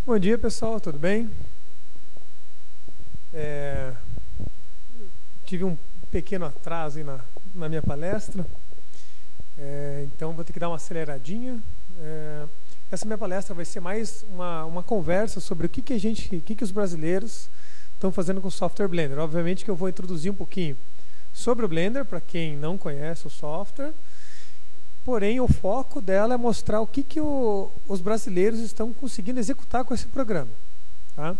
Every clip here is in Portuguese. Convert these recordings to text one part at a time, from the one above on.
Bom dia, pessoal, tudo bem? Tive um pequeno atraso aí na minha palestra, então vou ter que dar uma aceleradinha. Essa minha palestra vai ser mais uma conversa sobre o que os brasileiros estão fazendo com o software Blender. Obviamente que eu vou introduzir um pouquinho sobre o Blender, para quem não conhece o software. Porém, o foco dela é mostrar o que os brasileiros estão conseguindo executar com esse programa. Tá?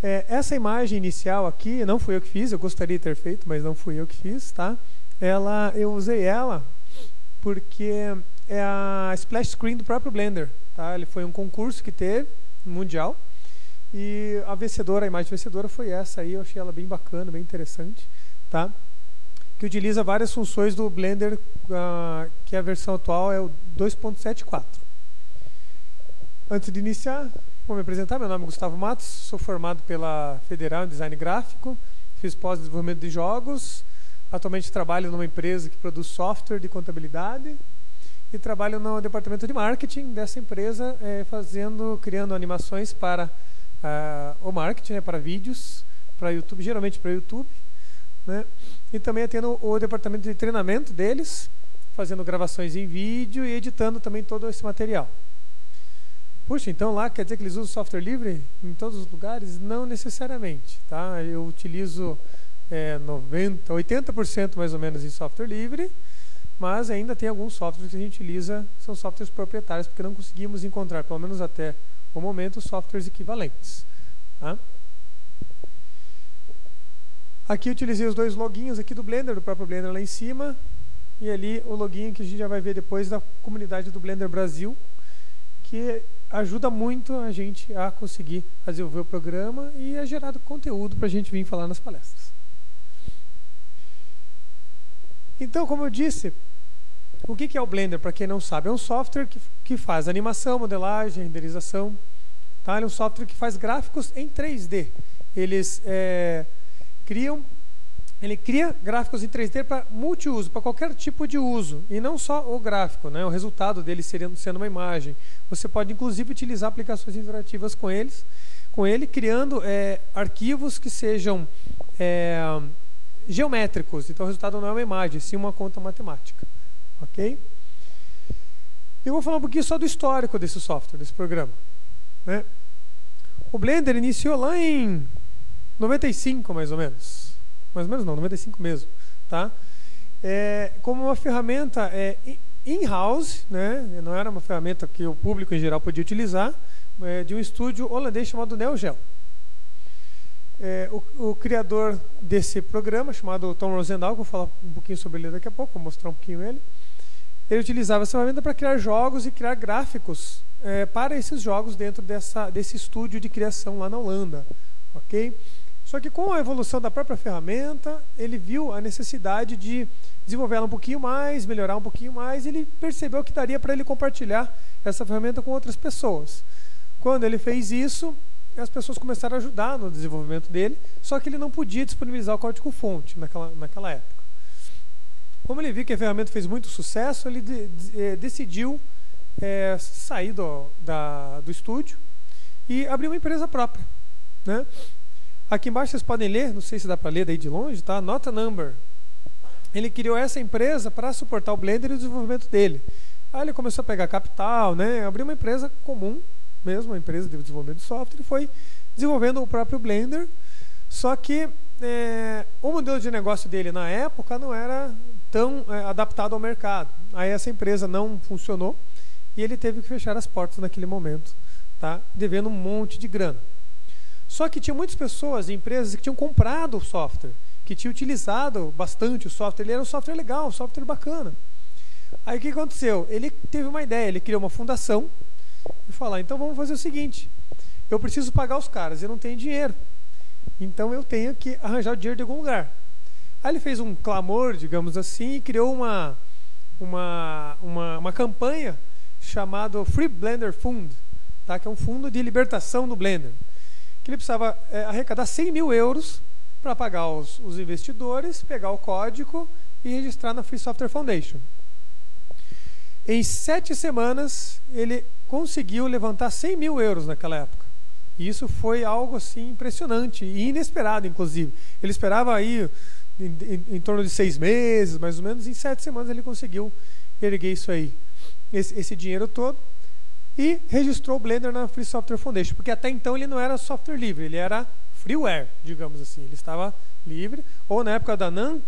Essa imagem inicial aqui, não fui eu que fiz, eu gostaria de ter feito, mas não fui eu que fiz. Tá? Eu usei ela porque é a splash screen do próprio Blender. Tá? Ele foi um concurso que teve, mundial, e a imagem vencedora foi essa aí. Eu achei ela bem bacana, bem interessante. Tá? Que utiliza várias funções do Blender, que a versão atual é o 2.74. Antes de iniciar, vou me apresentar. Meu nome é Gustavo Matos, sou formado pela Federal em Design Gráfico, fiz pós-desenvolvimento de jogos, atualmente trabalho numa empresa que produz software de contabilidade e trabalho no departamento de marketing dessa empresa, criando animações para o marketing, para vídeos, para YouTube, geralmente para YouTube. Né? E também atendo o departamento de treinamento deles, fazendo gravações em vídeo e editando também todo esse material. Puxa, então lá quer dizer que eles usam software livre em todos os lugares? Não necessariamente. Tá? Eu utilizo 80% mais ou menos em software livre, mas ainda tem alguns softwares que a gente utiliza, são softwares proprietários, porque não conseguimos encontrar, pelo menos até o momento, softwares equivalentes. Tá? Aqui eu utilizei os dois loginhos aqui do Blender, do próprio Blender lá em cima, e ali o login que a gente já vai ver depois da comunidade do Blender Brasil, que ajuda muito a gente a conseguir desenvolver o programa e a gerar conteúdo para a gente vir falar nas palestras. Então, como eu disse, o que é o Blender, para quem não sabe? É um software que faz animação, modelagem, renderização. Tá? Ele é um software que faz gráficos em 3D. Ele cria gráficos em 3D para multiuso, para qualquer tipo de uso, e não só o gráfico, né? O resultado dele sendo uma imagem. Você pode inclusive utilizar aplicações interativas com ele, criando arquivos que sejam geométricos. Então o resultado não é uma imagem, sim uma conta matemática. Ok? Eu vou falar um pouquinho só do histórico desse software, desse programa. Né? O Blender iniciou lá em 95, mais ou menos. Mais ou menos não, 95 mesmo. Tá? Como uma ferramenta in-house, né? Não era uma ferramenta que o público em geral podia utilizar, de um estúdio holandês chamado NeoGel. O criador desse programa, chamado Tom Rosendahl, que eu vou falar um pouquinho sobre ele daqui a pouco, vou mostrar um pouquinho ele. Ele utilizava essa ferramenta para criar jogos e criar gráficos para esses jogos dentro desse estúdio de criação lá na Holanda. Ok? Só que com a evolução da própria ferramenta, ele viu a necessidade de desenvolver ela um pouquinho mais, melhorar um pouquinho mais, e ele percebeu que daria para ele compartilhar essa ferramenta com outras pessoas. Quando ele fez isso, as pessoas começaram a ajudar no desenvolvimento dele, só que ele não podia disponibilizar o código-fonte naquela época. Como ele viu que a ferramenta fez muito sucesso, ele decidiu sair do estúdio e abrir uma empresa própria. Né? Aqui embaixo vocês podem ler, não sei se dá para ler daí de longe, tá? Not a Number. Ele criou essa empresa para suportar o Blender e o desenvolvimento dele. Aí ele começou a pegar capital, né? Abriu uma empresa comum, mesmo uma empresa de desenvolvimento de software, e foi desenvolvendo o próprio Blender. Só que o modelo de negócio dele na época não era tão adaptado ao mercado. Aí essa empresa não funcionou e ele teve que fechar as portas naquele momento, tá? Devendo um monte de grana. Só que tinha muitas pessoas, empresas que tinham comprado o software, que tinham utilizado bastante o software. Ele era um software legal, um software bacana. Aí o que aconteceu? Ele teve uma ideia, ele criou uma fundação e falou: então vamos fazer o seguinte, eu preciso pagar os caras, eu não tenho dinheiro, então eu tenho que arranjar o dinheiro de algum lugar. Aí ele fez um clamor, digamos assim, e criou uma campanha chamada Free Blender Fund, tá? Que é um fundo de libertação do Blender. Que ele precisava arrecadar 100 mil euros para pagar os investidores, pegar o código e registrar na Free Software Foundation. Em 7 semanas, ele conseguiu levantar 100 mil euros naquela época. E isso foi algo assim impressionante e inesperado, inclusive. Ele esperava aí em torno de 6 meses, mais ou menos. Em 7 semanas ele conseguiu erguer isso aí, esse dinheiro todo, e registrou o Blender na Free Software Foundation, porque até então ele não era software livre, ele era freeware, digamos assim. Ele estava livre, ou na época da NAND,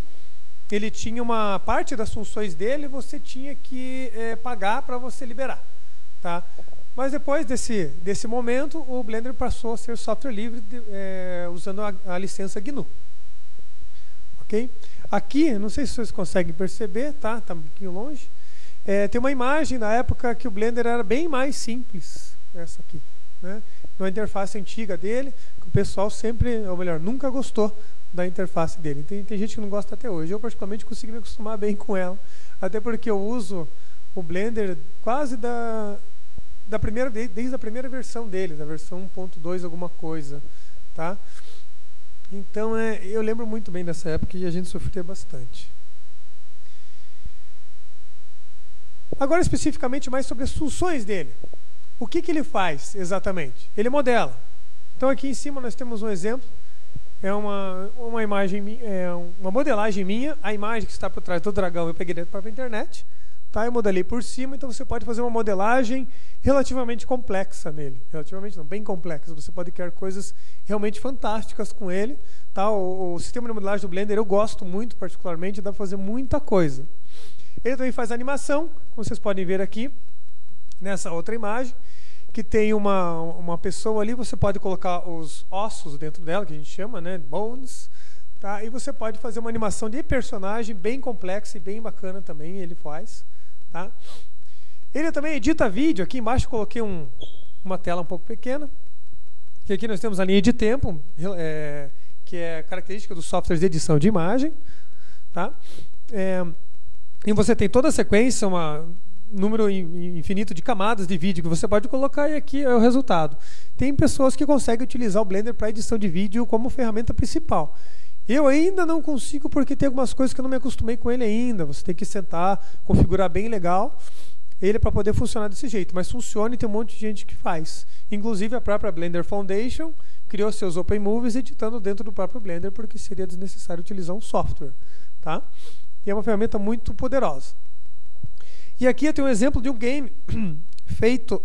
ele tinha uma parte das funções dele, você tinha que pagar para você liberar, tá? Mas depois desse momento, o Blender passou a ser software livre, usando a licença GNU. Ok? Aqui, não sei se vocês conseguem perceber, tá? Tá um pouquinho longe. Tem uma imagem da época que o Blender era bem mais simples, essa aqui, né? Uma interface antiga dele, que o pessoal sempre, ou melhor, nunca gostou da interface dele. Tem gente que não gosta até hoje. Eu, particularmente, consegui me acostumar bem com ela, até porque eu uso o Blender quase desde a primeira versão dele, da versão 1.2 alguma coisa, tá? Então, eu lembro muito bem dessa época e a gente sofria bastante. Agora, especificamente, mais sobre as funções dele. O que ele faz, exatamente? Ele modela. Então, aqui em cima nós temos um exemplo. É uma imagem, uma modelagem minha. A imagem que está por trás do dragão eu peguei da própria internet. Tá? Eu modelei por cima, então você pode fazer uma modelagem relativamente complexa nele. Relativamente não, bem complexa. Você pode criar coisas realmente fantásticas com ele. Tá? O sistema de modelagem do Blender eu gosto muito, particularmente, dá para fazer muita coisa. Ele também faz animação, como vocês podem ver aqui, nessa outra imagem, que tem uma pessoa ali, você pode colocar os ossos dentro dela, que a gente chama, né, bones, tá? E você pode fazer uma animação de personagem bem complexa e bem bacana também, ele faz. Tá? Ele também edita vídeo. Aqui embaixo eu coloquei uma tela um pouco pequena, que aqui nós temos a linha de tempo, que é característica dos softwares de edição de imagem. Tá? E você tem toda a sequência, um número infinito de camadas de vídeo que você pode colocar, e aqui é o resultado. Tem pessoas que conseguem utilizar o Blender para edição de vídeo como ferramenta principal. Eu ainda não consigo, porque tem algumas coisas que eu não me acostumei com ele ainda. Você tem que sentar, configurar bem legal ele para poder funcionar desse jeito. Mas funciona e tem um monte de gente que faz. Inclusive a própria Blender Foundation criou seus Open Movies editando dentro do próprio Blender, porque seria desnecessário utilizar um software. Tá? E é uma ferramenta muito poderosa. E aqui eu tenho um exemplo de um game feito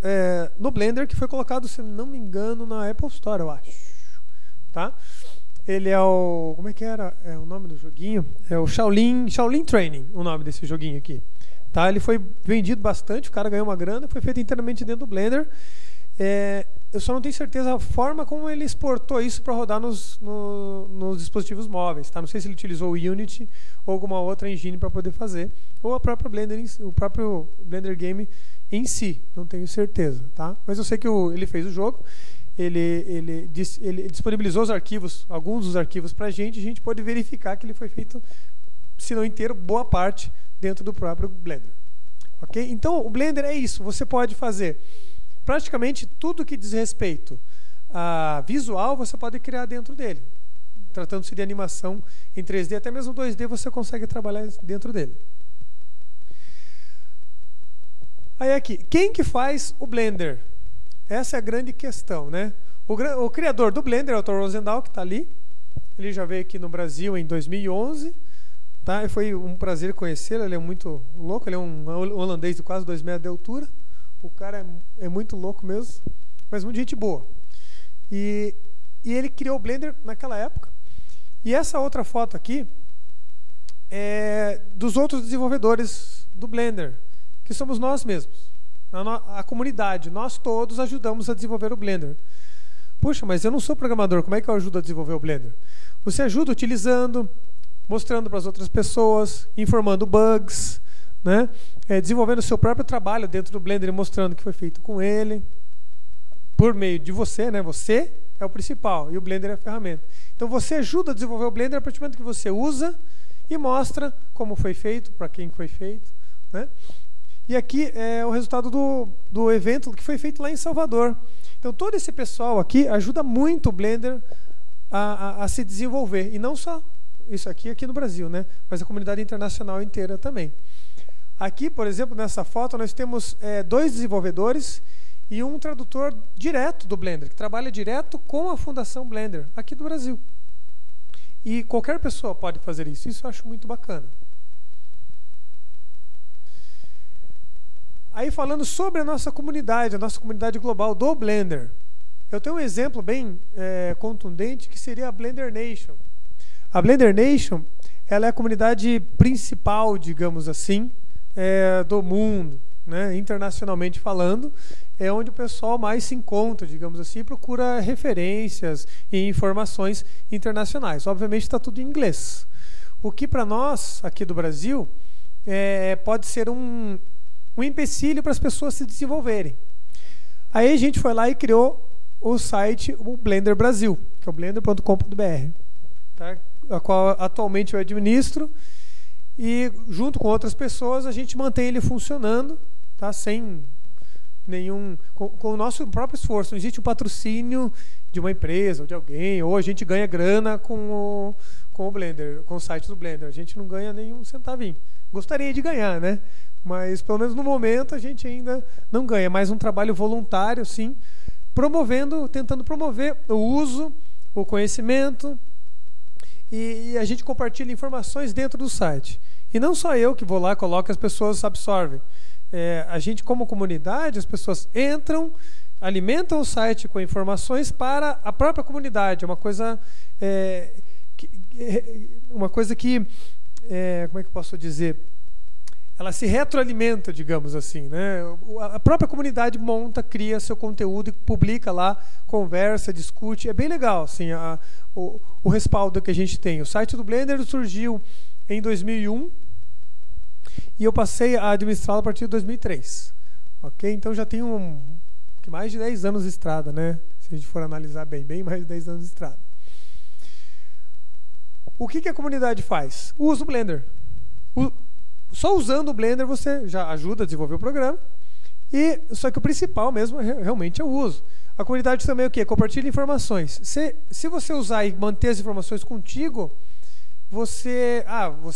no Blender, que foi colocado, se não me engano, na Apple Store, eu acho. Tá? Ele é o... Como é que era o nome do joguinho? É o Shaolin Training, o nome desse joguinho aqui. Tá? Ele foi vendido bastante, o cara ganhou uma grana, foi feito inteiramente dentro do Blender. Eu só não tenho certeza a forma como ele exportou isso para rodar nos dispositivos móveis. Tá? Não sei se ele utilizou o Unity ou alguma outra engine para poder fazer, ou a própria Blender, o próprio Blender Game em si, não tenho certeza. Tá? Mas eu sei que ele fez o jogo. Ele disponibilizou os arquivos, alguns dos arquivos para a gente pode verificar que ele foi feito, se não inteiro, boa parte dentro do próprio Blender. Ok? Então, o Blender é isso, você pode fazer praticamente tudo que diz respeito a visual, você pode criar dentro dele. Tratando-se de animação em 3D, até mesmo 2D, você consegue trabalhar dentro dele. Aí aqui, quem que faz o Blender? Essa é a grande questão, né? O criador do Blender é o Tom Rosendahl, que está ali. Ele já veio aqui no Brasil em 2011. Tá? E foi um prazer conhecê-lo. Ele é muito louco. Ele é um holandês de quase 2 metros de altura. O cara é muito louco mesmo, mas muito gente boa. E ele criou o Blender naquela época. E essa outra foto aqui é dos outros desenvolvedores do Blender, que somos nós mesmos. A comunidade, nós todos ajudamos a desenvolver o Blender. Puxa, mas eu não sou programador, como é que eu ajudo a desenvolver o Blender? Você ajuda utilizando, mostrando para as outras pessoas, informando bugs, né? Desenvolvendo o seu próprio trabalho dentro do Blender e mostrando que foi feito com ele, por meio de você, né? Você é o principal e o Blender é a ferramenta. Então você ajuda a desenvolver o Blender a partir do momento que você usa e mostra como foi feito, para quem foi feito, né? E aqui é o resultado do evento que foi feito lá em Salvador. Então todo esse pessoal aqui ajuda muito o Blender a se desenvolver. E não só isso aqui no Brasil, né? Mas a comunidade internacional inteira também. Aqui, por exemplo, nessa foto, nós temos 2 desenvolvedores e um tradutor direto do Blender, que trabalha direto com a Fundação Blender, aqui do Brasil. E qualquer pessoa pode fazer isso. Isso eu acho muito bacana. Aí falando sobre a nossa comunidade global do Blender. Eu tenho um exemplo bem contundente, que seria a Blender Nation. A Blender Nation, ela é a comunidade principal, digamos assim, do mundo, né? Internacionalmente falando, é onde o pessoal mais se encontra, digamos assim, e procura referências e informações internacionais. Obviamente está tudo em inglês. O que para nós, aqui do Brasil, pode ser um empecilho para as pessoas se desenvolverem. Aí a gente foi lá e criou o site, o Blender Brasil, que é o blender.com.br, tá? A qual atualmente eu administro, e junto com outras pessoas a gente mantém ele funcionando, tá? Sem nenhum, com o nosso próprio esforço. Não existe um patrocínio de uma empresa ou de alguém, ou a gente ganha grana com o Blender, com o site do Blender. A gente não ganha nenhum centavinho. Gostaria de ganhar, né? Mas pelo menos no momento a gente ainda não ganha. É mais um trabalho voluntário, sim, tentando promover o uso, o conhecimento, e a gente compartilha informações dentro do site. E não só eu que vou lá, coloco, as pessoas absorvem. A gente, como comunidade, as pessoas entram, alimentam o site com informações para a própria comunidade. É uma coisa que como é que eu posso dizer? Ela se retroalimenta, digamos assim, né? A própria comunidade cria seu conteúdo e publica lá, conversa, discute. É bem legal, assim, o respaldo que a gente tem. O site do Blender surgiu em 2001 e eu passei a administrá-lo a partir de 2003. Ok? Então já tem mais de 10 anos de estrada, né? Se a gente for analisar bem mais de 10 anos de estrada. O que a comunidade faz? Usa o Blender. Só usando o Blender você já ajuda a desenvolver o programa. Só que o principal mesmo realmente é o uso. A comunidade também é o quê? Compartilha informações. Se você usar e manter as informações contigo, você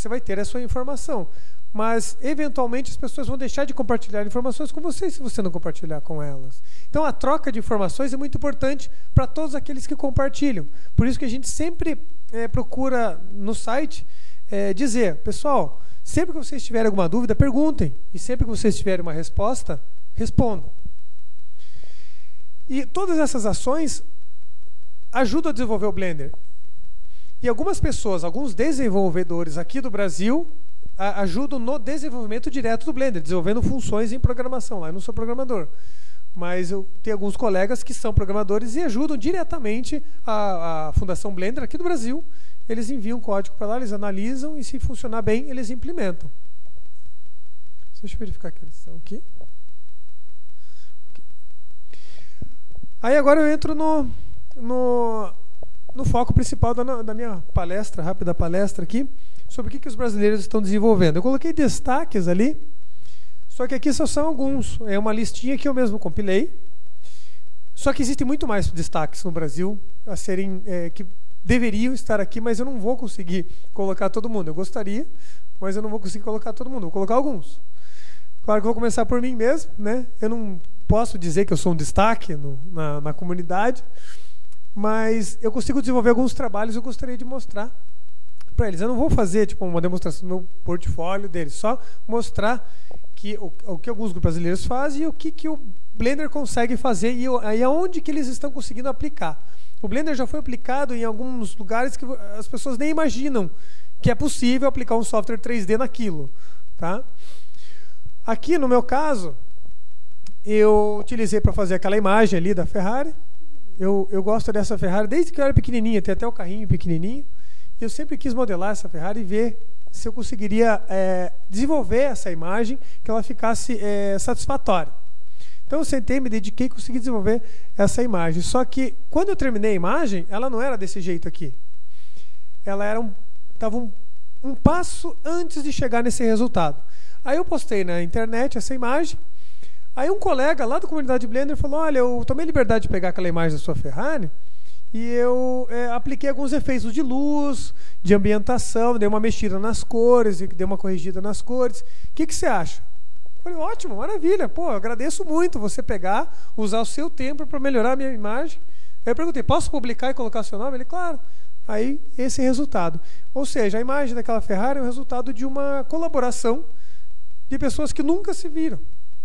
vai ter a sua informação. Mas, eventualmente, as pessoas vão deixar de compartilhar informações com você se você não compartilhar com elas. Então, a troca de informações é muito importante para todos aqueles que compartilham. Por isso que a gente sempre procura, no site, dizer, pessoal, sempre que vocês tiverem alguma dúvida, perguntem. E sempre que vocês tiverem uma resposta, respondam. E todas essas ações ajudam a desenvolver o Blender. E algumas pessoas, alguns desenvolvedores aqui do Brasil, ajudam no desenvolvimento direto do Blender, desenvolvendo funções em programação. Lá eu não sou programador, mas eu tenho alguns colegas que são programadores e ajudam diretamente a Fundação Blender aqui do Brasil. Eles enviam código para lá, eles analisam e, se funcionar bem, eles implementam. Deixa eu verificar que eles estão aqui. Aí agora eu entro no foco principal da minha palestra, rápida palestra aqui, sobre o que os brasileiros estão desenvolvendo. Eu coloquei destaques ali, só que aqui só são alguns. É uma listinha que eu mesmo compilei. Só que existem muito mais destaques no Brasil a serem que deveriam estar aqui, mas eu não vou conseguir colocar todo mundo. Eu gostaria, mas eu não vou conseguir colocar todo mundo. Vou colocar alguns. Claro que eu vou começar por mim mesmo, né? Eu não posso dizer que eu sou um destaque na comunidade, mas eu consigo desenvolver alguns trabalhos que eu gostaria de mostrar para eles. Eu não vou fazer uma demonstração do meu portfólio deles, só mostrar o que alguns grupos brasileiros fazem e o que o Blender consegue fazer e aonde que eles estão conseguindo aplicar. O Blender já foi aplicado em alguns lugares que as pessoas nem imaginam que é possível aplicar um software 3D naquilo. Tá? Aqui, no meu caso, eu utilizei para fazer aquela imagem ali da Ferrari. Eu gosto dessa Ferrari desde que eu era pequenininha, tem até o carrinho pequenininho. E eu sempre quis modelar essa Ferrari e ver se eu conseguiria desenvolver essa imagem que ela ficasse satisfatória. Então eu sentei, me dediquei e consegui desenvolver essa imagem. Só que quando eu terminei a imagem, ela não era desse jeito aqui. Ela estava um passo antes de chegar nesse resultado. Aí eu postei na internet essa imagem. Aí um colega lá da comunidade Blender falou, olha, eu tomei liberdade de pegar aquela imagem da sua Ferrari e eu apliquei alguns efeitos de luz, de ambientação, dei uma mexida nas cores, dei uma corrigida nas cores. O que você acha? Falei, ótimo, maravilha, pô, eu agradeço muito você pegar, usar o seu tempo para melhorar a minha imagem. Aí eu perguntei, posso publicar e colocar seu nome? Ele, claro. Aí, esse resultado. Ou seja, a imagem daquela Ferrari é o resultado de uma colaboração de pessoas que nunca se viram.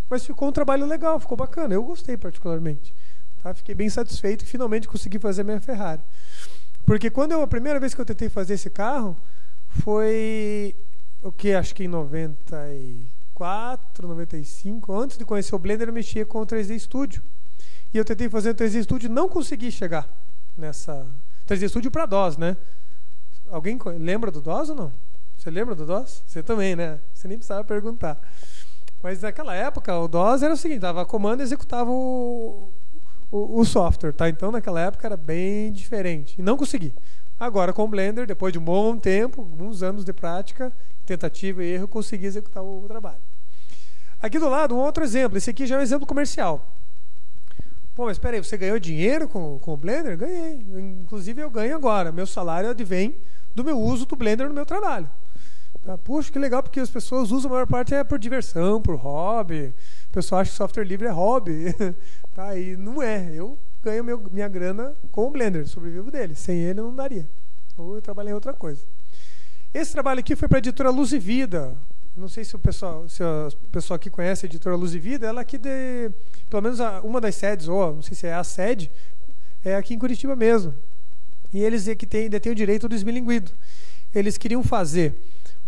Mas ficou um trabalho legal, ficou bacana. Eu gostei particularmente. Tá? Fiquei bem satisfeito e finalmente consegui fazer a minha Ferrari. Porque a primeira vez que eu tentei fazer esse carro foi, acho que em 94, 95, antes de conhecer o Blender, eu mexia com o 3D Studio. E eu tentei fazer o 3D Studio e não consegui chegar nessa... 3D Studio para DOS, né? Alguém lembra do DOS ou não? Você lembra do DOS? Você também, né? Você nem precisava perguntar. Mas naquela época, o DOS era o seguinte, dava comando e executava o software, tá? Então, naquela época, era bem diferente. E não consegui. Agora, com o Blender, depois de um bom tempo, alguns anos de prática, tentativa e erro, consegui executar o trabalho. Aqui do lado, um outro exemplo. Esse aqui já é um exemplo comercial. Pô, mas espera aí, você ganhou dinheiro com o Blender? Ganhei. Inclusive, eu ganho agora. Meu salário advém do meu uso do Blender no meu trabalho. Tá? Puxa, que legal, porque as pessoas usam, a maior parte por diversão, por hobby. O pessoal acha que software livre é hobby. Tá? E não é. Eu ganho minha grana com o Blender, sobrevivo dele. Sem ele, não daria. Ou eu trabalhei em outra coisa. Esse trabalho aqui foi para a editora Luz e Vida. Não sei se o pessoal aqui conhece a editora Luz e Vida. Ela aqui pelo menos uma das sedes, ou não sei se é a sede, é aqui em Curitiba mesmo. E eles detêm o direito do esmilinguido. Eles queriam fazer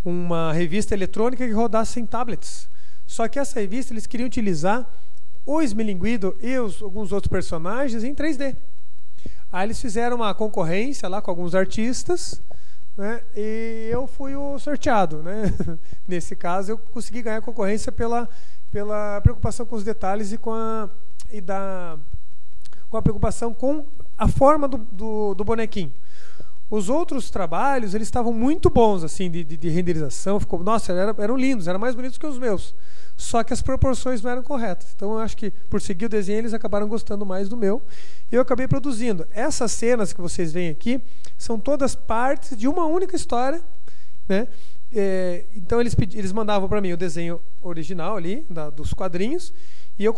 uma revista eletrônica que rodasse em tablets. Só que essa revista eles queriam utilizar o esmilinguido e alguns outros personagens em 3D. Aí eles fizeram uma concorrência lá com alguns artistas, né, e eu fui o sorteado, né? Nesse caso eu consegui ganhar a concorrência pela preocupação com os detalhes e com a preocupação com a forma do bonequinho. Os outros trabalhos, eles estavam muito bons, assim, de renderização. Nossa, eram lindos, eram mais bonitos que os meus. Só que as proporções não eram corretas. Então, eu acho que, por seguir o desenho, eles acabaram gostando mais do meu. E eu acabei produzindo. Essas cenas que vocês veem aqui são todas partes de uma única história, né? Então, eles mandavam para mim o desenho original ali, dos quadrinhos, e eu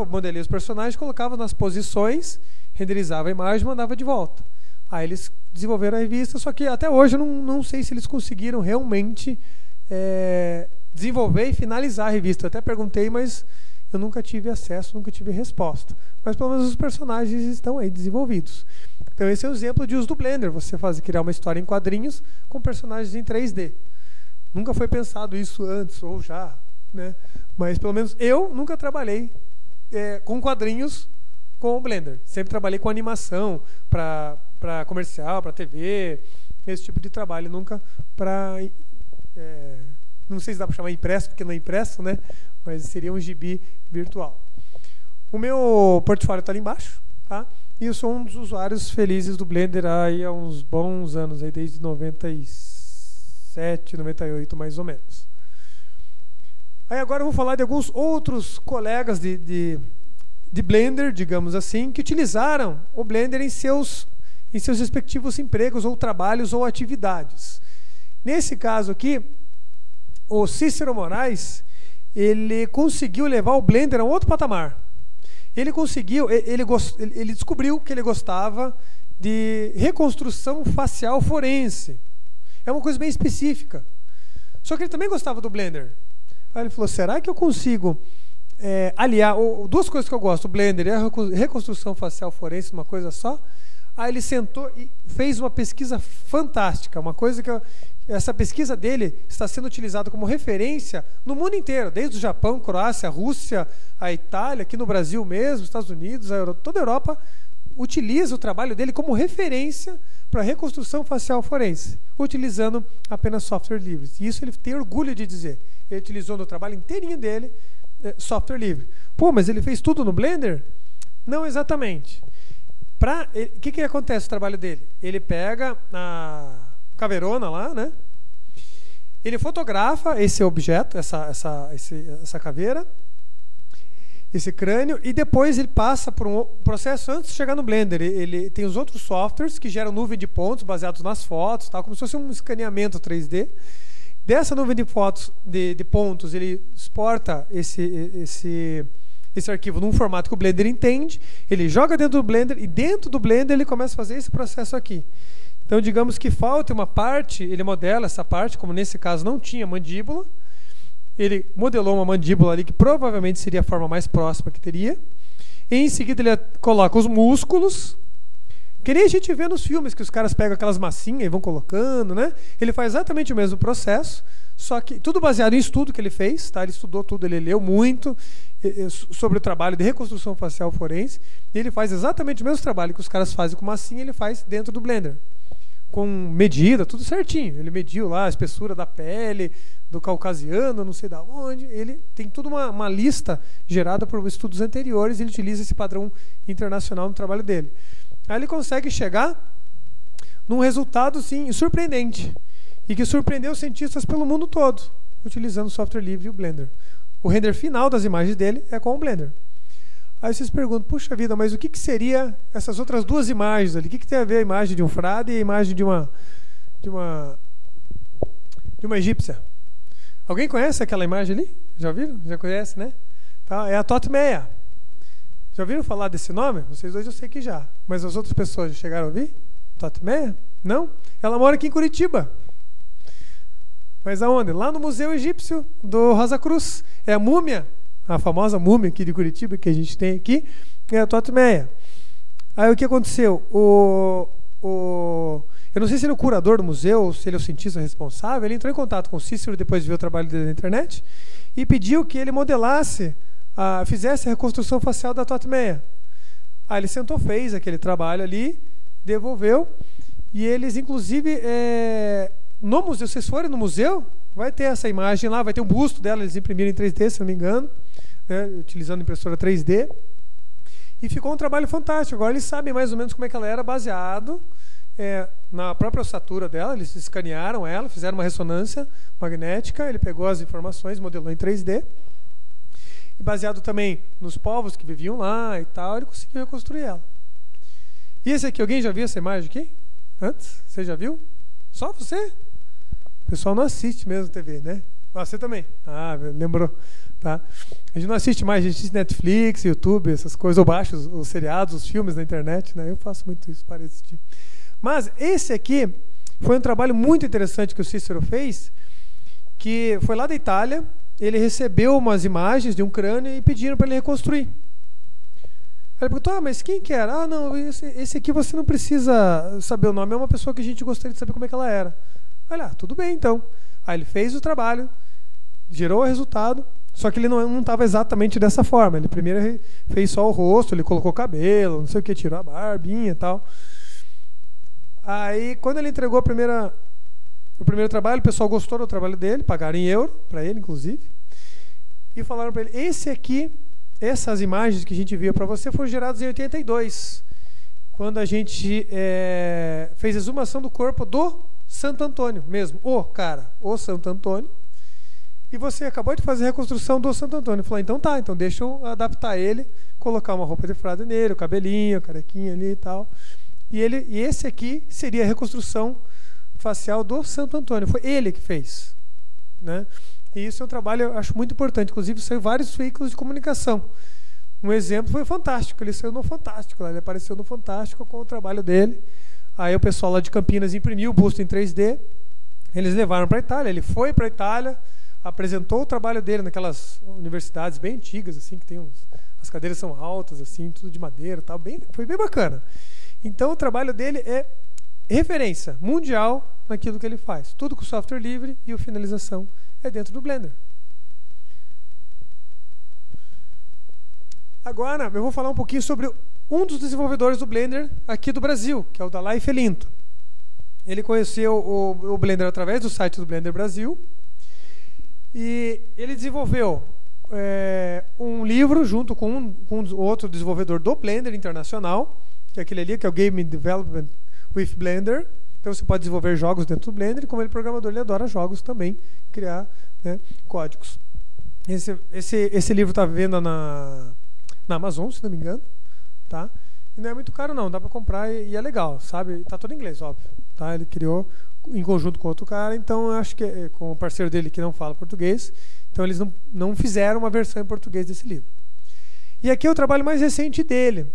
modelei os personagens, colocava nas posições, renderizava a imagem e mandava de volta. Aí eles desenvolveram a revista, só que até hoje eu não sei se eles conseguiram realmente desenvolver e finalizar a revista. Eu até perguntei, mas eu nunca tive acesso, nunca tive resposta. Mas pelo menos os personagens estão aí desenvolvidos. Então esse é um exemplo de uso do Blender, você criar uma história em quadrinhos com personagens em 3D. Nunca foi pensado isso antes, ou já, né? Mas pelo menos eu nunca trabalhei com quadrinhos com o Blender. Sempre trabalhei com animação para comercial, para TV, esse tipo de trabalho. Nunca para... não sei se dá para chamar impresso, porque não é impresso, né? Mas seria um gibi virtual. O meu portfólio está ali embaixo, tá? E eu sou um dos usuários felizes do Blender aí há uns bons anos, aí desde 97, 98 mais ou menos. Aí agora eu vou falar de alguns outros colegas de Blender, digamos assim, que utilizaram o Blender em seus respectivos empregos ou trabalhos ou atividades. Nesse caso aqui, o Cícero Moraes, ele conseguiu levar o Blender a um outro patamar. Ele descobriu que ele gostava de reconstrução facial forense. É uma coisa bem específica. Só que ele também gostava do Blender. Aí ele falou, será que eu consigo aliar duas coisas que eu gosto, o Blender e a reconstrução facial forense numa coisa só? Aí ele sentou e fez uma pesquisa fantástica, uma coisa que essa pesquisa dele está sendo utilizada como referência no mundo inteiro, desde o Japão, Croácia, Rússia, a Itália, aqui no Brasil mesmo, Estados Unidos, toda a Europa utiliza o trabalho dele como referência para reconstrução facial forense, utilizando apenas software livre. E isso ele tem orgulho de dizer. Ele utilizou no trabalho inteirinho dele software livre. Pô, mas ele fez tudo no Blender? Não exatamente. O que acontece no trabalho dele? Ele pega a caveirona lá, né? Ele fotografa esse objeto, essa caveira, esse crânio, e depois ele passa por um processo antes de chegar no Blender. Ele tem os outros softwares que geram nuvem de pontos baseados nas fotos, tal, como se fosse um escaneamento 3D. Dessa nuvem de fotos, de pontos, ele exporta esse arquivo num formato que o Blender entende, ele joga dentro do Blender e dentro do Blender ele começa a fazer esse processo aqui. Então, digamos que falta uma parte, ele modela essa parte, como nesse caso não tinha mandíbula, ele modelou uma mandíbula ali que provavelmente seria a forma mais próxima que teria, e em seguida ele coloca os músculos, que nem a gente vê nos filmes, que os caras pegam aquelas massinhas e vão colocando, né? Ele faz exatamente o mesmo processo, só que tudo baseado em estudo que ele fez, tá? Ele estudou tudo, ele leu muito sobre o trabalho de reconstrução facial forense, e ele faz exatamente o mesmo trabalho que os caras fazem com massinha, ele faz dentro do Blender, com medida, tudo certinho. Ele mediu lá a espessura da pele, do caucasiano, não sei da onde. Ele tem toda uma lista gerada por estudos anteriores, e ele utiliza esse padrão internacional no trabalho dele. Aí ele consegue chegar num resultado, sim, surpreendente, e que surpreendeu cientistas pelo mundo todo, utilizando o software livre e o Blender. O render final das imagens dele é com o Blender. Aí vocês perguntam, puxa vida, mas o que seria essas outras duas imagens ali? O que tem a ver a imagem de um frade e a imagem de uma egípcia? Alguém conhece aquela imagem ali? Já viram? Já conhece, né? Tá, é a Totmeia. Já ouviram falar desse nome? Vocês dois eu sei que já. Mas as outras pessoas já chegaram a ouvir? Totmeia? Não? Ela mora aqui em Curitiba. Mas aonde? Lá no Museu Egípcio do Rosa Cruz. É a múmia, a famosa múmia aqui de Curitiba que a gente tem aqui, é a Totmeia. Aí o que aconteceu? Eu não sei se ele é o curador do museu ou se ele é o cientista responsável. Ele entrou em contato com o Cícero depois de ver o trabalho dele na internet e pediu que ele modelasse, fizesse a reconstrução facial da Totmeia. Aí ele sentou, fez aquele trabalho ali, devolveu, e eles inclusive no museu, se vocês forem no museu, vai ter essa imagem lá, vai ter um busto dela, eles imprimiram em 3D, se não me engano, né, utilizando impressora 3D, e ficou um trabalho fantástico. Agora eles sabem mais ou menos como é que ela era, baseado na própria ossatura dela. Eles escanearam ela, fizeram uma ressonância magnética, ele pegou as informações, modelou em 3D, e baseado também nos povos que viviam lá e tal, ele conseguiu reconstruir ela. E esse aqui, alguém já viu essa imagem aqui? Antes? Você já viu? Só você? O pessoal não assiste mesmo TV, né? Você também? Ah, lembrou. Tá? A gente não assiste mais, a gente assiste Netflix, YouTube, essas coisas, ou baixa os seriados, os filmes na internet, né? Eu faço muito isso para assistir. Mas esse aqui foi um trabalho muito interessante que o Cícero fez, que foi lá da Itália. Ele recebeu umas imagens de um crânio e pediram para ele reconstruir. Ele perguntou, mas quem que era? Ah, não, esse aqui você não precisa saber o nome, é uma pessoa que a gente gostaria de saber como é que ela era. Olha, tudo bem então. Aí ele fez o trabalho, gerou o resultado, só que ele não estava exatamente dessa forma. Ele primeiro fez só o rosto, ele colocou cabelo, não sei o que, tirou a barbinha e tal. Aí, quando ele entregou o primeiro trabalho, o pessoal gostou do trabalho dele, pagaram em euro, para ele, inclusive, e falaram para ele, essas imagens que a gente viu para você foram geradas em 82, quando a gente fez a exumação do corpo do Santo Antônio mesmo, o Santo Antônio, e você acabou de fazer a reconstrução do Santo Antônio. Ele falou, então tá, então deixa eu adaptar ele, colocar uma roupa de frade nele, o cabelinho, a carequinha ali e tal, e esse aqui seria a reconstrução facial do Santo Antônio, foi ele que fez, né? E isso é um trabalho, eu acho, muito importante. Inclusive, saiu vários veículos de comunicação. Um exemplo foi o Fantástico. Ele saiu no Fantástico. Ele apareceu no Fantástico com o trabalho dele. Aí o pessoal lá de Campinas imprimiu o busto em 3D. Eles levaram para a Itália. Ele foi para a Itália, apresentou o trabalho dele naquelas universidades bem antigas, assim, que tem as cadeiras são altas, assim, tudo de madeira, tal. Foi bem bacana. Então, o trabalho dele é referência mundial naquilo que ele faz. Tudo com software livre e a finalização é dentro do Blender. Agora, eu vou falar um pouquinho sobre um dos desenvolvedores do Blender aqui do Brasil, que é o Dalai Felinto. Ele conheceu o Blender através do site do Blender Brasil, e ele desenvolveu um livro junto com outro desenvolvedor do Blender internacional, que é aquele ali, que é o Game Development with Blender. Então você pode desenvolver jogos dentro do Blender, e como ele é programador, ele adora jogos também, criar, né, códigos. Esse livro está à venda na Amazon, se não me engano, tá? E não é muito caro não, dá para comprar e é legal, sabe? Está todo em inglês, óbvio, tá? Ele criou em conjunto com outro cara, então eu acho que com o parceiro dele que não fala português, então eles não fizeram uma versão em português desse livro. E aqui é o trabalho mais recente dele.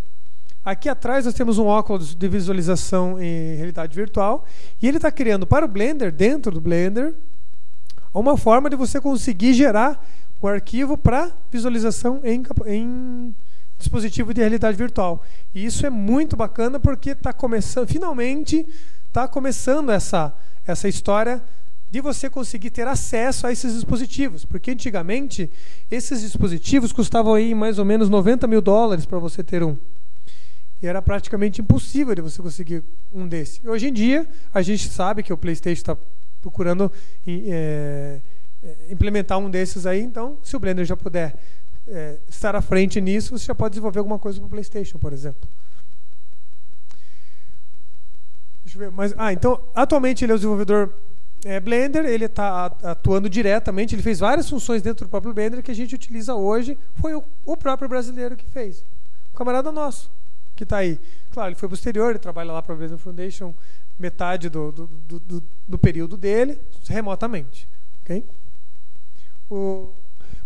Aqui atrás nós temos um óculos de visualização em realidade virtual, e ele está criando para o Blender, dentro do Blender, uma forma de você conseguir gerar o arquivo para visualização em dispositivo de realidade virtual. E isso é muito bacana porque está começando, finalmente está começando essa história de você conseguir ter acesso a esses dispositivos, porque antigamente esses dispositivos custavam aí mais ou menos $90 mil para você ter um. E era praticamente impossível de você conseguir um desse. E hoje em dia, a gente sabe que o PlayStation está procurando implementar um desses aí, então, se o Blender já puder estar à frente nisso, você já pode desenvolver alguma coisa para o PlayStation, por exemplo. Deixa eu ver, mas, então, atualmente ele é o desenvolvedor Blender, ele está atuando diretamente, ele fez várias funções dentro do próprio Blender que a gente utiliza hoje, foi o próprio brasileiro que fez, um camarada nosso, que está aí. Claro, ele foi posterior, ele trabalha lá para a Blender Foundation metade do período dele, remotamente. Okay?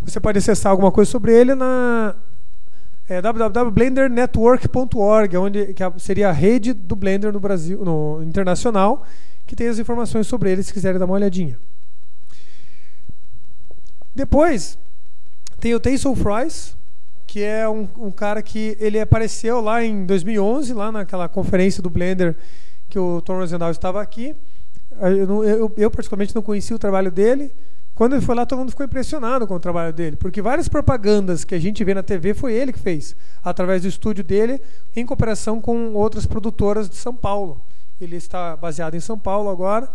Você pode acessar alguma coisa sobre ele na www.blendernetwork.org, que seria a rede do Blender no Brasil, no internacional, que tem as informações sobre ele, se quiserem dar uma olhadinha. Depois, tem o Tayson Fries, que é um cara que ele apareceu lá em 2011, lá naquela conferência do Blender, que o Tom Rosendahl estava aqui. Eu particularmente não conhecia o trabalho dele. Quando ele foi lá, todo mundo ficou impressionado com o trabalho dele, porque várias propagandas que a gente vê na TV foi ele que fez, através do estúdio dele, em cooperação com outras produtoras de São Paulo. Ele está baseado em São Paulo agora.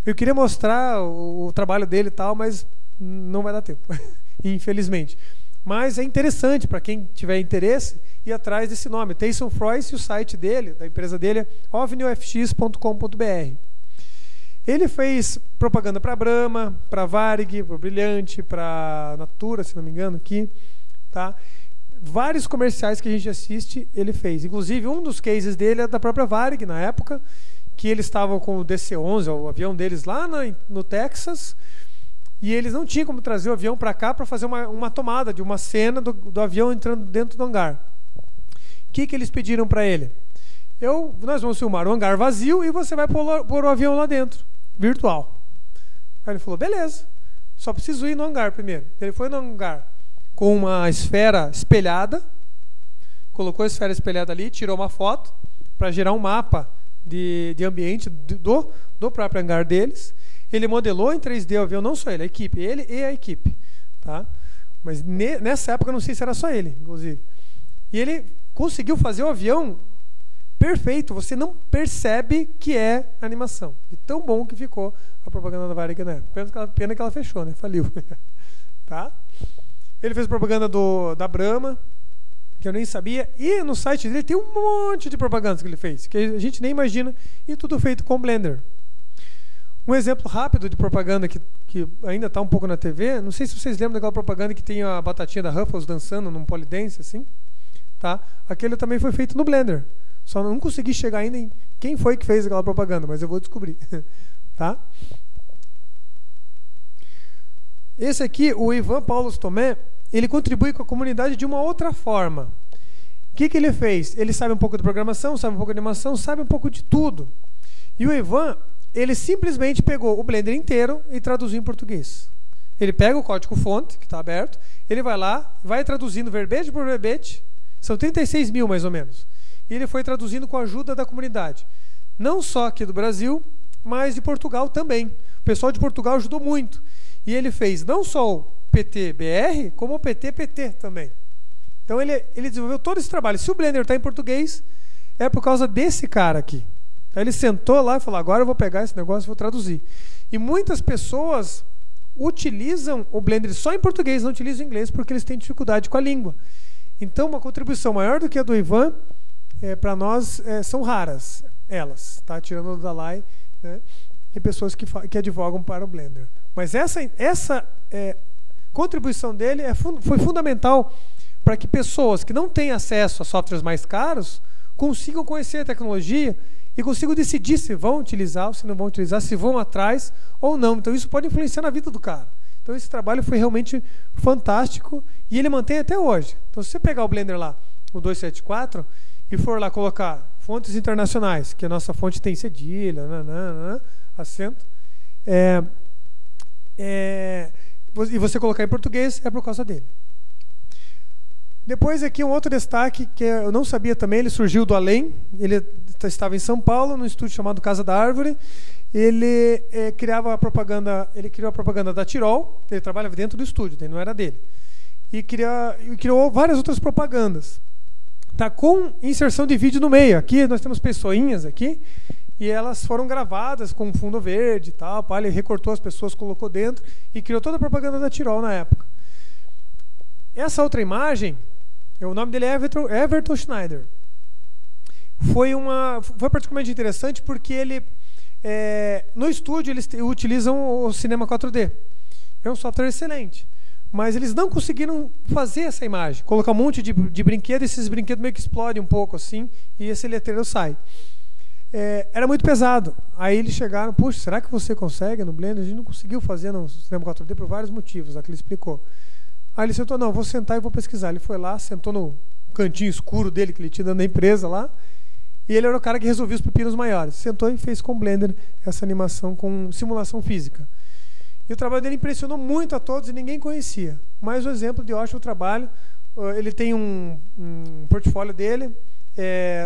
Eu queria mostrar o trabalho dele e tal, mas não vai dar tempo, infelizmente. Mas é interessante para quem tiver interesse ir atrás desse nome, Tayson Fries, e o site dele, da empresa dele, é ovniofx.com.br. Ele fez propaganda para a Brahma, para a Varig, para o Brilhante, para a Natura, se não me engano, aqui. Tá? Vários comerciais que a gente assiste, ele fez. Inclusive, um dos cases dele é da própria Varig, na época, que eles estavam com o DC-11, o avião deles lá no Texas, e eles não tinham como trazer o avião para cá para fazer uma tomada de uma cena do avião entrando dentro do hangar. O que eles pediram para ele? Nós vamos filmar o hangar vazio e você vai pôr o avião lá dentro, virtual. Aí ele falou, beleza, só preciso ir no hangar primeiro. Ele foi no hangar com uma esfera espelhada, colocou a esfera espelhada ali, tirou uma foto para gerar um mapa de ambiente do próprio hangar deles. Ele modelou em 3D o avião, não só ele, ele e a equipe. Tá? Mas nessa época eu não sei se era só ele, inclusive. E ele conseguiu fazer o avião perfeito, você não percebe que é animação. De tão bom que ficou a propaganda da Varig na época. Pena que ela fechou, né? Faliu. Tá? Ele fez propaganda da Brahma, que eu nem sabia, e no site dele tem um monte de propagandas que ele fez, que a gente nem imagina, e tudo feito com Blender. Um exemplo rápido de propaganda que ainda está um pouco na TV, não sei se vocês lembram daquela propaganda que tem a batatinha da Ruffles dançando num polidense, assim. Tá? Aquele também foi feito no Blender. Só não consegui chegar ainda em quem foi que fez aquela propaganda, mas eu vou descobrir. Tá? Esse aqui, o Ivan Paulos Tomé, ele contribui com a comunidade de uma outra forma. O que ele fez? Ele sabe um pouco de programação, sabe um pouco de animação, sabe um pouco de tudo. E o Ivan, ele simplesmente pegou o Blender inteiro e traduziu em português. Ele pega o código-fonte, que está aberto, ele vai lá, vai traduzindo verbete por verbete, são 36 mil mais ou menos. E ele foi traduzindo com a ajuda da comunidade. Não só aqui do Brasil, mas de Portugal também. O pessoal de Portugal ajudou muito. E ele fez não só o PT-BR, como o PT-PT também. Então ele desenvolveu todo esse trabalho. Se o Blender está em português, é por causa desse cara aqui. Então ele sentou lá e falou, agora eu vou pegar esse negócio e vou traduzir. E muitas pessoas utilizam o Blender só em português, não utilizam em inglês, porque eles têm dificuldade com a língua. Então uma contribuição maior do que a do Ivan, para nós, são raras, elas, tá? Tirando o Dalai, né? E pessoas que advogam para o Blender. Mas essa contribuição dele foi fundamental para que pessoas que não têm acesso a softwares mais caros consigam conhecer a tecnologia e consigo decidir se vão utilizar ou se não vão utilizar, se vão atrás ou não. Então isso pode influenciar na vida do cara. Então esse trabalho foi realmente fantástico e ele mantém até hoje. Então se você pegar o Blender lá, o 274, e for lá colocar fontes internacionais, que a nossa fonte tem cedilha, acento, e você colocar em português, é por causa dele. Depois aqui um outro destaque, que eu não sabia também, ele surgiu do além, ele estava em São Paulo, num estúdio chamado Casa da Árvore. Ele criou a propaganda da Tirol, ele trabalhava dentro do estúdio, não era dele. E criou várias outras propagandas. Tá, com inserção de vídeo no meio. Aqui nós temos pessoinhas aqui, e elas foram gravadas com fundo verde e tal. Ele recortou as pessoas, colocou dentro e criou toda a propaganda da Tirol na época. Essa outra imagem, o nome dele é Everton Schneider. Foi particularmente interessante porque ele, no estúdio eles utilizam o Cinema 4D. É um software excelente. Mas eles não conseguiram fazer essa imagem. Colocar um monte de brinquedo, e esses brinquedos meio que explodem um pouco assim, e esse letreiro sai. Era muito pesado. Aí eles chegaram, puxa, será que você consegue no Blender? A gente não conseguiu fazer no Cinema 4D por vários motivos, aqui ele explicou. Aí ele sentou, não, vou sentar e vou pesquisar. Ele foi lá, sentou no cantinho escuro dele, que ele tinha dentro da empresa lá, e ele era o cara que resolvia os pepinos maiores. Sentou e fez com o Blender essa animação com simulação física. E o trabalho dele impressionou muito a todos e ninguém conhecia. Mais um exemplo de ótimo trabalho. Ele tem um portfólio dele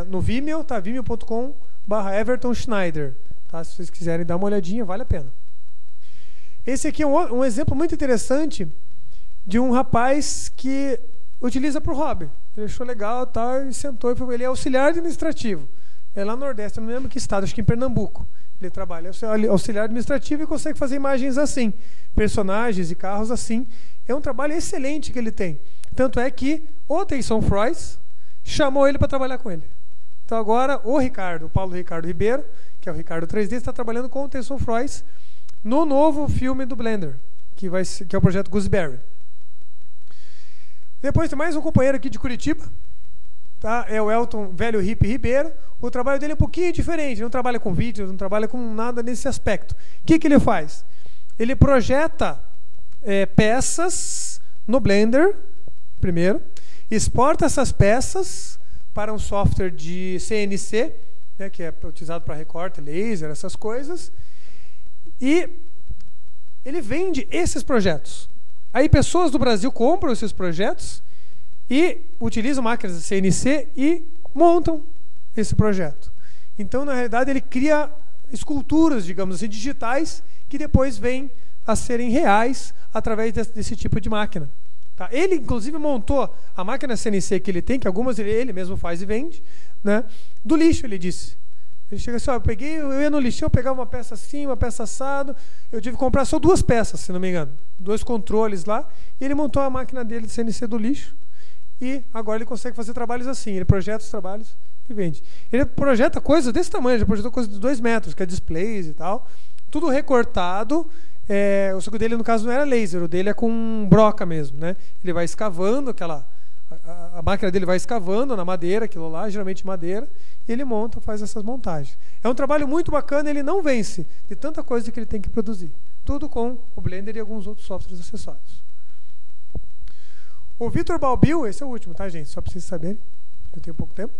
no Vimeo, tá? vimeo.com/Everton Schneider. Tá? Se vocês quiserem dar uma olhadinha, vale a pena. Esse aqui é um exemplo muito interessante de um rapaz que utiliza para o hobby. Ele achou legal, tá, e sentou e foi. Ele é auxiliar administrativo. É lá no Nordeste, eu não lembro que estado, acho que em Pernambuco. Ele trabalha auxiliar administrativo e consegue fazer imagens assim, personagens e carros assim. É um trabalho excelente que ele tem. Tanto é que o Tayson Frois chamou ele para trabalhar com ele. Então agora o Paulo Ricardo Ribeiro, que é o Ricardo 3D, está trabalhando com o Tayson Frois no novo filme do Blender, que é o projeto Gooseberry. Depois tem mais um companheiro aqui de Curitiba, tá? É o Elton Velho Hippie Ribeiro. O trabalho dele é um pouquinho diferente, não trabalha com vídeo, não trabalha com nada nesse aspecto. O que ele faz? Ele projeta peças no Blender, primeiro, exporta essas peças para um software de CNC, né, que é utilizado para recorte, laser, essas coisas, e ele vende esses projetos. Aí pessoas do Brasil compram esses projetos e utilizam máquinas de CNC e montam esse projeto. Então, na realidade, ele cria esculturas, digamos assim, digitais, que depois vêm a serem reais através desse tipo de máquina. Tá? Ele, inclusive, montou a máquina CNC que ele tem, que algumas ele mesmo faz e vende, né? Do lixo, ele disse. Ele chega assim, eu ia no lixão, eu pegava uma peça assim, uma peça assado, eu tive que comprar só 2 peças, se não me engano, 2 controles lá, e ele montou a máquina dele de CNC do lixo, e agora ele consegue fazer trabalhos assim, ele projeta os trabalhos e vende. Ele projeta coisas desse tamanho, já projetou coisas de 2 metros, que é displays e tal, tudo recortado. O circuito dele, no caso, não era laser, o dele é com broca mesmo, né? Ele vai escavando a máquina dele vai escavando na madeira, aquilo lá, geralmente madeira, e ele monta, faz essas montagens. É um trabalho muito bacana, ele não vence de tanta coisa que ele tem que produzir. Tudo com o Blender e alguns outros softwares acessórios. O Vitor Balbil, esse é o último, tá, gente? Só para vocês saberem, eu tenho pouco tempo.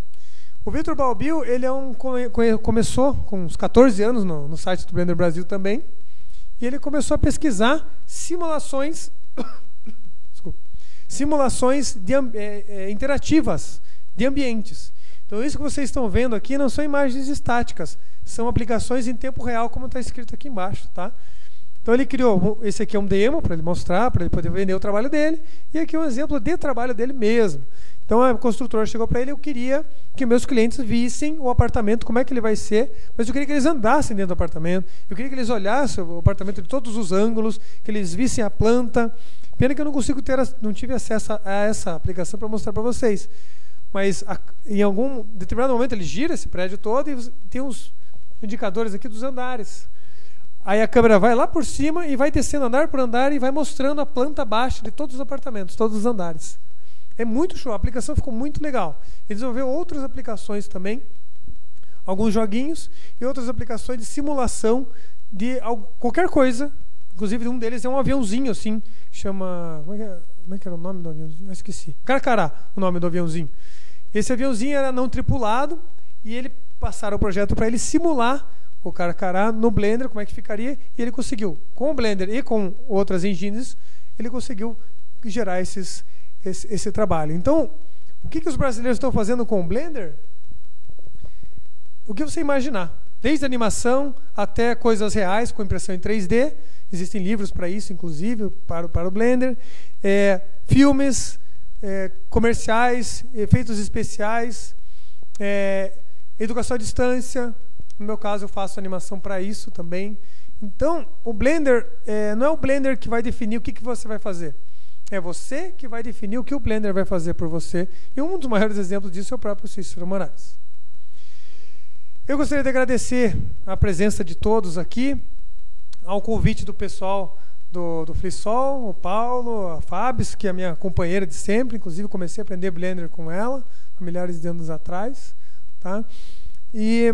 O Vitor Balbil, ele começou com uns 14 anos no site do Blender Brasil também, e ele começou a pesquisar simulações interativas de ambientes. Então isso que vocês estão vendo aqui não são imagens estáticas, são aplicações em tempo real, como está escrito aqui embaixo, tá? Então ele criou, esse aqui é um demo para ele mostrar, para ele poder vender o trabalho dele, e aqui é um exemplo de trabalho dele mesmo. Então a construtora chegou para ele, eu queria que meus clientes vissem o apartamento, como é que ele vai ser, mas eu queria que eles andassem dentro do apartamento, eu queria que eles olhassem o apartamento de todos os ângulos, que eles vissem a planta. Pena que eu não tive acesso a essa aplicação para mostrar para vocês. Mas em algum determinado momento ele gira esse prédio todo e tem uns indicadores aqui dos andares. Aí a câmera vai lá por cima e vai descendo andar por andar e vai mostrando a planta baixa de todos os apartamentos, todos os andares. É muito show, a aplicação ficou muito legal. Ele desenvolveu outras aplicações também. alguns joguinhos e outras aplicações de simulação de qualquer coisa. Inclusive, um deles é um aviãozinho, assim, chama... Como é que era o nome do aviãozinho? Eu esqueci. Carcará, o nome do aviãozinho. Esse aviãozinho era não tripulado e ele passaram o projeto para ele simular o Carcará no Blender, como é que ficaria, e ele conseguiu. Com o Blender e com outras engines, ele conseguiu gerar esse trabalho. Então, o que os brasileiros estão fazendo com o Blender? O que você imaginar. Desde animação até coisas reais com impressão em 3D. Existem livros para isso, inclusive, para o Blender. Filmes, comerciais, efeitos especiais, educação à distância. No meu caso, eu faço animação para isso também. Então, o Blender, não é o Blender que vai definir o que você vai fazer. É você que vai definir o que o Blender vai fazer por você. E um dos maiores exemplos disso é o próprio Cícero Moraes. Eu gostaria de agradecer a presença de todos aqui, ao convite do pessoal do FreeSol, o Paulo, a Fabs, que é a minha companheira de sempre, inclusive comecei a aprender Blender com ela, há milhares de anos atrás. Tá? E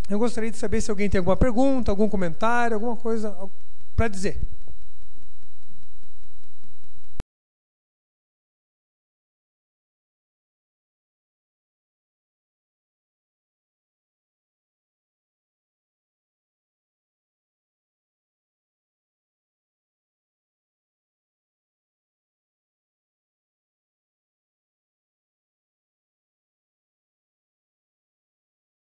eu gostaria de saber se alguém tem alguma pergunta, algum comentário, alguma coisa para dizer.